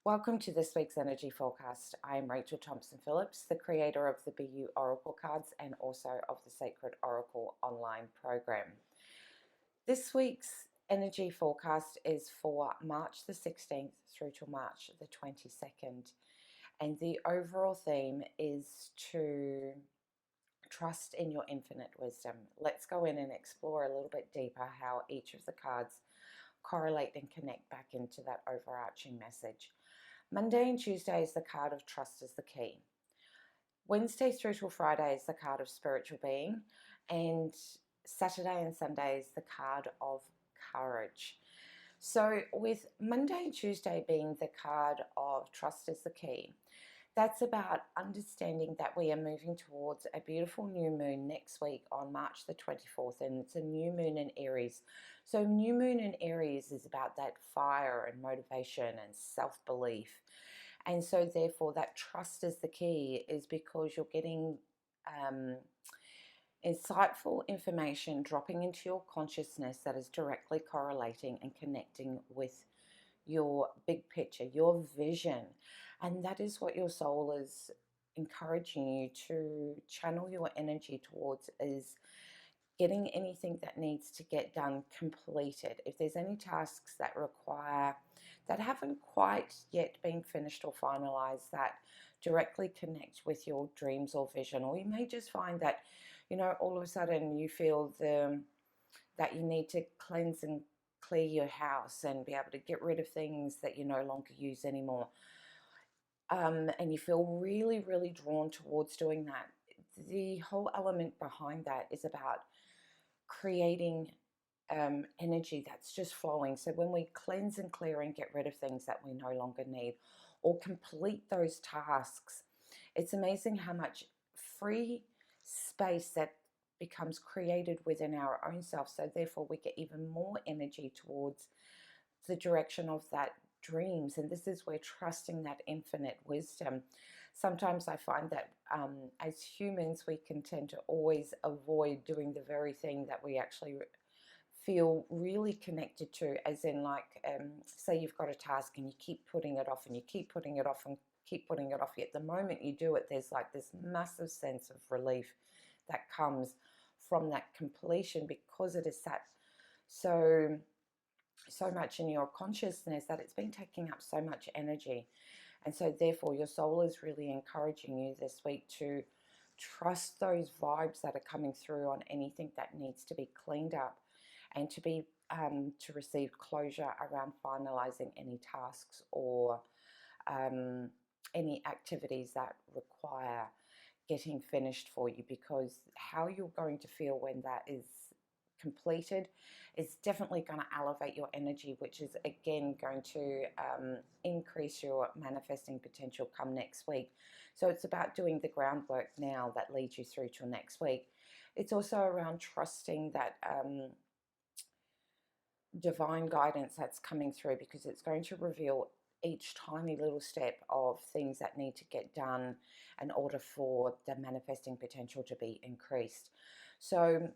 Welcome to this week's energy forecast. I am Rachael Thompson-Phillips, the creator of the BEYOU Oracle Cards and also of the Sacred Oracle online program. This week's energy forecast is for March the 16th through to March the 22nd. And the overall theme is to trust in your infinite wisdom. Let's go in and explore a little bit deeper how each of the cards correlate and connect back into that overarching message. Monday and Tuesday is the card of trust is the key. Wednesday through till Friday is the card of spiritual being, and Saturday and Sunday is the card of courage. So with Monday and Tuesday being the card of trust is the key, that's about understanding that we are moving towards a beautiful new moon next week on March the 24th, and it's a new moon in Aries. So new moon in Aries is about that fire and motivation and self-belief. And so therefore that trust is the key is because you're getting insightful information dropping into your consciousness that is directly correlating and connecting with your big picture, your vision. And that is what your soul is encouraging you to channel your energy towards, is getting anything that needs to get done completed. If there's any tasks that haven't quite yet been finished or finalized, that directly connect with your dreams or vision, or you may just find that, all of a sudden you feel that you need to cleanse and clear your house and be able to get rid of things that you no longer use anymore. And you feel really, really drawn towards doing that. The whole element behind that is about creating energy that's just flowing. So when we cleanse and clear and get rid of things that we no longer need or complete those tasks, it's amazing how much free space that becomes created within our own self. So therefore we get even more energy towards the direction of that dreams. And this is where trusting that infinite wisdom. Sometimes I find that as humans we can tend to always avoid doing the very thing that we actually feel really connected to, as in say you've got a task and you keep putting it off and you keep putting it off and keep putting it off, yet the moment you do it there's like this massive sense of relief that comes from that completion, because it is sat so much in your consciousness that it's been taking up so much energy. And so therefore your soul is really encouraging you this week to trust those vibes that are coming through on anything that needs to be cleaned up, and to receive closure around finalizing any tasks or any activities that require getting finished for you, because how you're going to feel when that is completed is definitely going to elevate your energy, which is again going to increase your manifesting potential come next week. So it's about doing the groundwork now that leads you through till next week. It's also around trusting that divine guidance that's coming through, because it's going to reveal each tiny little step of things that need to get done in order for the manifesting potential to be increased. So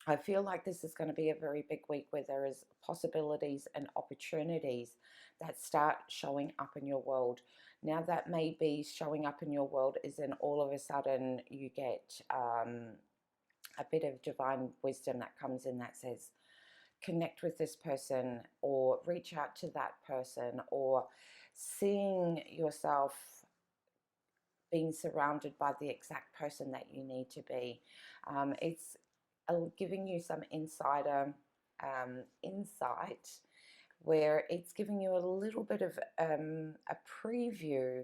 I feel like this is going to be a very big week where there is possibilities and opportunities that start showing up in your world. Now that may be showing up in your world is in all of a sudden you get a bit of divine wisdom that comes in that says, connect with this person or reach out to that person, or seeing yourself being surrounded by the exact person that you need to be. It's giving you some insider insight, where it's giving you a little bit of a preview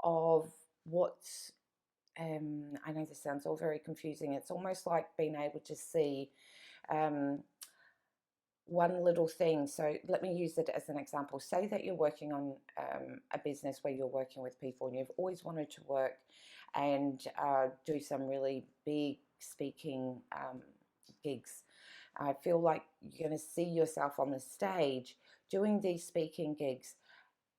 of what's I know this sounds all very confusing. It's almost like being able to see one little thing. So let me use it as an example. Say that you're working on a business where you're working with people and you've always wanted to work and do some really big speaking gigs. I feel like you're going to see yourself on the stage doing these speaking gigs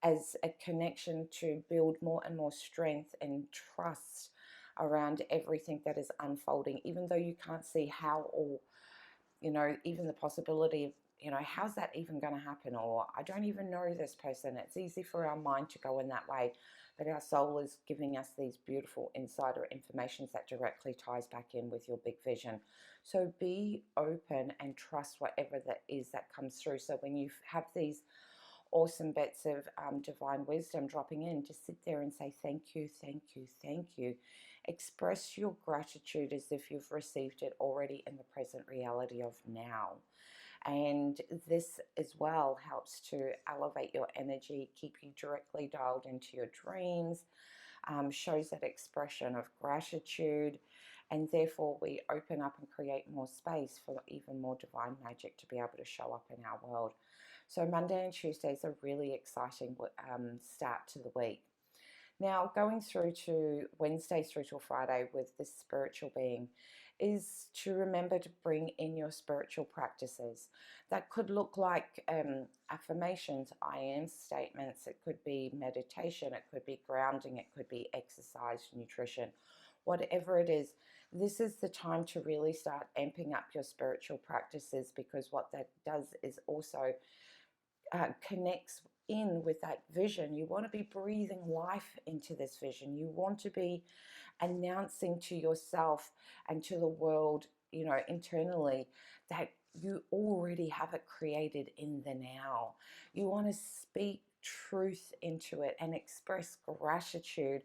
as a connection to build more and more strength and trust around everything that is unfolding, even though you can't see how or even the possibility of you know, how's that even going to happen? Or I don't even know this person. It's easy for our mind to go in that way, but our soul is giving us these beautiful insider informations that directly ties back in with your big vision. So be open and trust whatever that is that comes through. So when you have these awesome bits of divine wisdom dropping in, just sit there and say thank you, thank you, thank you. Express your gratitude as if you've received it already in the present reality of now. And this as well helps to elevate your energy, keep you directly dialed into your dreams, shows that expression of gratitude, and therefore we open up and create more space for even more divine magic to be able to show up in our world. So Monday and Tuesday is a really exciting start to the week. Now, going through to Wednesday through till Friday with this spiritual being is to remember to bring in your spiritual practices. That could look like affirmations, I am statements, it could be meditation, it could be grounding, it could be exercise, nutrition, whatever it is. This is the time to really start amping up your spiritual practices, because what that does is also connects in with that vision. You want to be breathing life into this vision. You want to be announcing to yourself and to the world, you know, internally, that you already have it created in the now. You want to speak truth into it and express gratitude.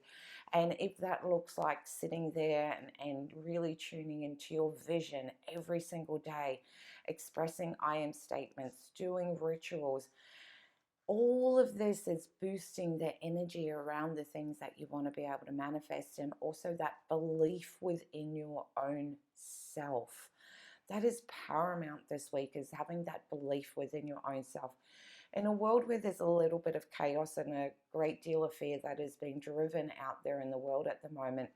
And if that looks like sitting there and really tuning into your vision every single day, expressing I am statements, doing rituals, all of this is boosting the energy around the things that you want to be able to manifest, and also that belief within your own self. That is paramount this week, is having that belief within your own self. In a world where there's a little bit of chaos and a great deal of fear that is being driven out there in the world at the moment,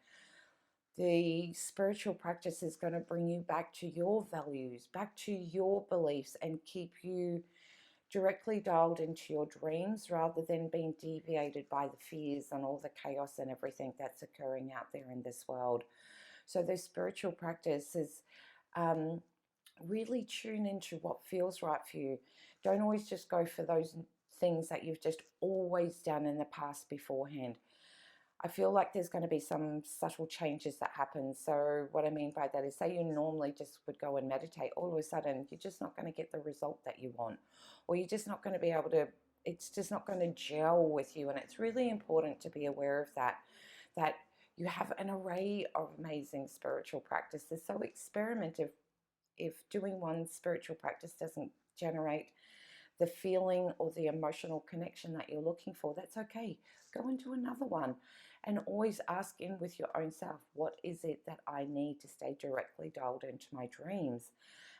the spiritual practice is going to bring you back to your values, back to your beliefs, and keep you directly dialed into your dreams rather than being deviated by the fears and all the chaos and everything that's occurring out there in this world. So the spiritual practice is really tune into what feels right for you. Don't always just go for those things that you've just always done in the past beforehand. I feel like there's going to be some subtle changes that happen. So what I mean by that is, say you normally just would go and meditate, all of a sudden you're just not going to get the result that you want, or you're just not going to be able to, it's just not going to gel with you. And it's really important to be aware of that you have an array of amazing spiritual practices. So experiment if doing one spiritual practice doesn't generate the feeling or the emotional connection that you're looking for, that's okay. Go and do another one. And always ask in with your own self, what is it that I need to stay directly dialed into my dreams?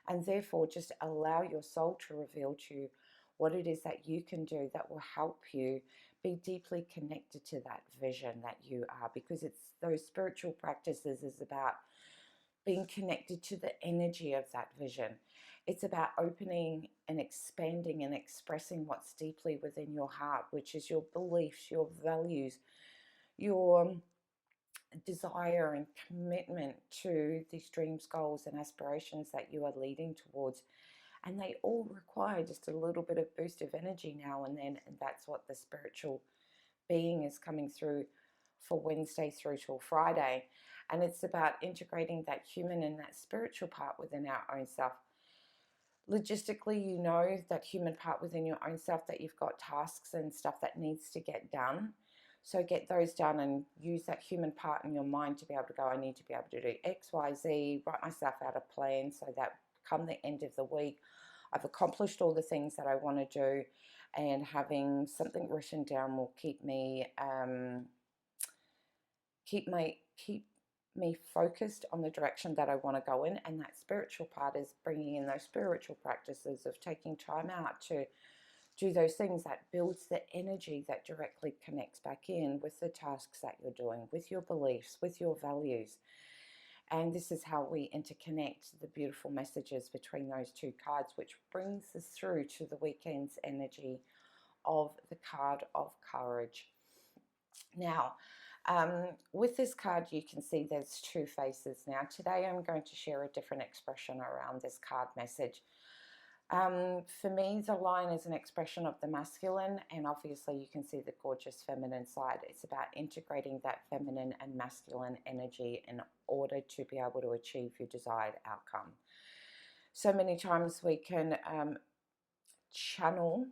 And therefore, just allow your soul to reveal to you what it is that you can do that will help you be deeply connected to that vision that you are. Because it's those spiritual practices is about being connected to the energy of that vision. It's about opening and expanding and expressing what's deeply within your heart, which is your beliefs, your values, your desire and commitment to these dreams, goals, and aspirations that you are leading towards. And they all require just a little bit of boost of energy now and then. And that's what the spiritual being is coming through for Wednesday through till Friday. And it's about integrating that human and that spiritual part within our own self. Logistically, you know that human part within your own self, that you've got tasks and stuff that needs to get done. So get those done and use that human part in your mind to be able to go, I need to be able to do X, Y, Z, write myself out a plan so that come the end of the week, I've accomplished all the things that I want to do, and having something written down will keep me keep me focused on the direction that I want to go in. And that spiritual part is bringing in those spiritual practices of taking time out to do those things that builds the energy that directly connects back in with the tasks that you're doing, with your beliefs, with your values. And this is how we interconnect the beautiful messages between those two cards, which brings us through to the weekend's energy of the card of courage. Now, with this card, you can see there's two faces. Now, today I'm going to share a different expression around this card message. For me, the lion is an expression of the masculine, and obviously you can see the gorgeous feminine side. It's about integrating that feminine and masculine energy in order to be able to achieve your desired outcome. So many times we can channel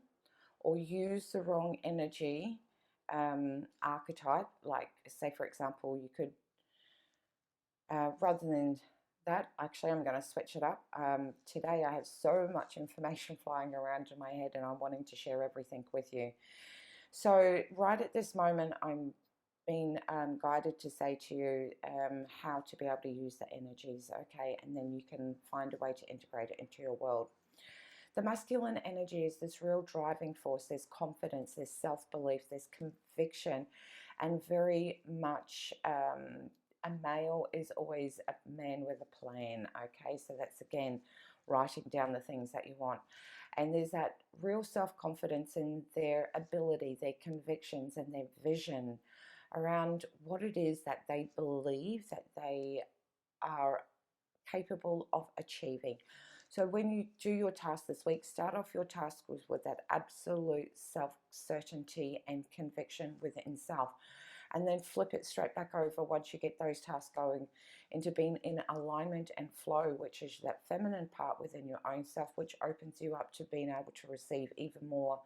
or use the wrong energy archetype. Like, say, for example, you could, rather than that, actually, I'm going to switch it up. Today, I have so much information flying around in my head, and I'm wanting to share everything with you. So, right at this moment, I'm being guided to say to you how to be able to use the energies, okay? And then you can find a way to integrate it into your world. The masculine energy is this real driving force. There's confidence, there's self-belief, there's conviction, and very much a male is always a man with a plan, okay? So that's, again, writing down the things that you want. And there's that real self-confidence in their ability, their convictions, and their vision around what it is that they believe that they are capable of achieving. So when you do your task this week, start off your task with that absolute self-certainty and conviction within self. And then flip it straight back over once you get those tasks going into being in alignment and flow, which is that feminine part within your own self, which opens you up to being able to receive even more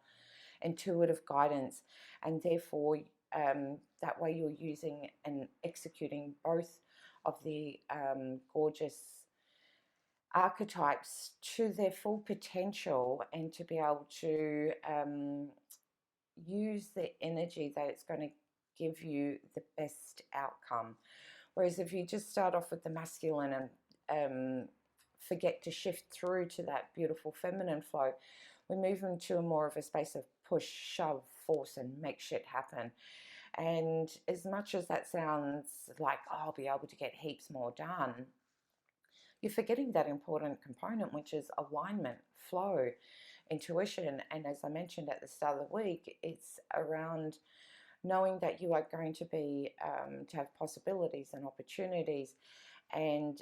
intuitive guidance. And therefore, that way you're using and executing both of the gorgeous archetypes to their full potential, and to be able to use the energy that it's going to give you the best outcome. Whereas if you just start off with the masculine and forget to shift through to that beautiful feminine flow, we move into a more of a space of push, shove, force, and make shit happen. And as much as that sounds like, oh, I'll be able to get heaps more done, you're forgetting that important component, which is alignment, flow, intuition. And as I mentioned at the start of the week, it's around knowing that you are going to be to have possibilities and opportunities, and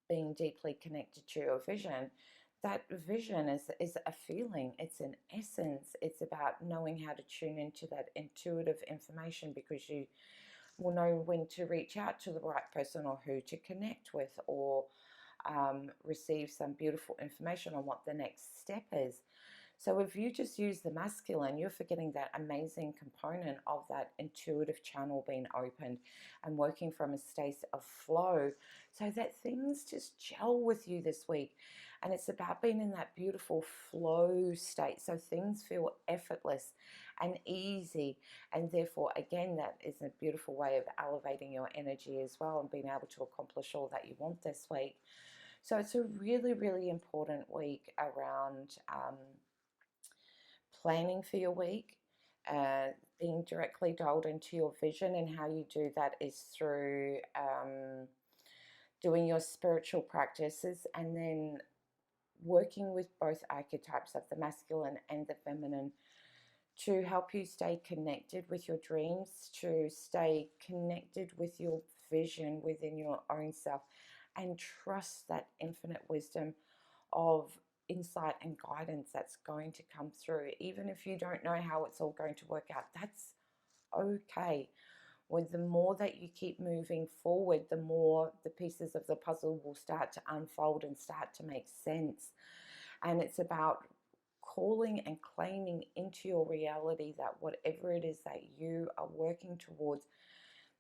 being deeply connected to your vision. That vision is a feeling, it's an essence. It's about knowing how to tune into that intuitive information, because you will know when to reach out to the right person, or who to connect with, or receive some beautiful information on what the next step is. So if you just use the masculine, you're forgetting that amazing component of that intuitive channel being opened and working from a state of flow, so that things just gel with you this week. And it's about being in that beautiful flow state, so things feel effortless and easy. And therefore, again, that is a beautiful way of elevating your energy as well, and being able to accomplish all that you want this week. So it's a really, really important week around planning for your week, being directly dialed into your vision. And how you do that is through doing your spiritual practices, and then working with both archetypes of the masculine and the feminine to help you stay connected with your dreams, to stay connected with your vision within your own self, and trust that infinite wisdom of insight and guidance that's going to come through. Even if you don't know how it's all going to work out, that's okay. With the more that you keep moving forward, the more the pieces of the puzzle will start to unfold and start to make sense. And it's about calling and claiming into your reality that whatever it is that you are working towards,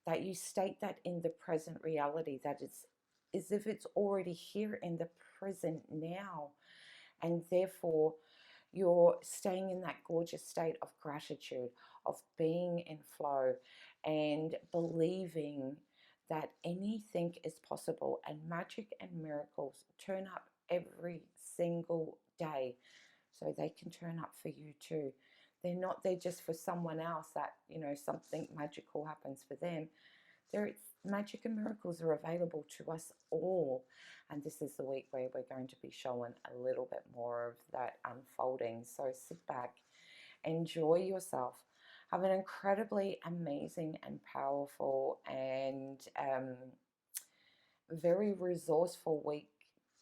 that you state that in the present reality, that it's as if it's already here in the present now. And therefore, you're staying in that gorgeous state of gratitude, of being in flow, and believing that anything is possible, and magic and miracles turn up every single day. So they can turn up for you too. They're not there just for someone else, that, something magical happens for them. Magic and miracles are available to us all. And this is the week where we're going to be showing a little bit more of that unfolding. So sit back, enjoy yourself, have an incredibly amazing and powerful and very resourceful week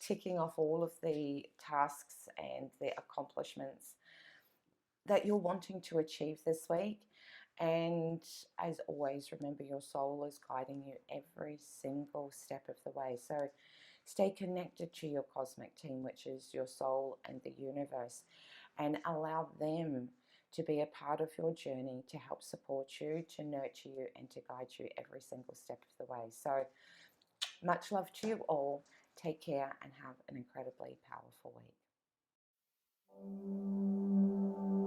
ticking off all of the tasks and the accomplishments that you're wanting to achieve this week. And as always, remember your soul is guiding you every single step of the way. So stay connected to your cosmic team, which is your soul and the universe, and allow them to be a part of your journey to help support you, to nurture you, and to guide you every single step of the way. So much love to you all. Take care and have an incredibly powerful week.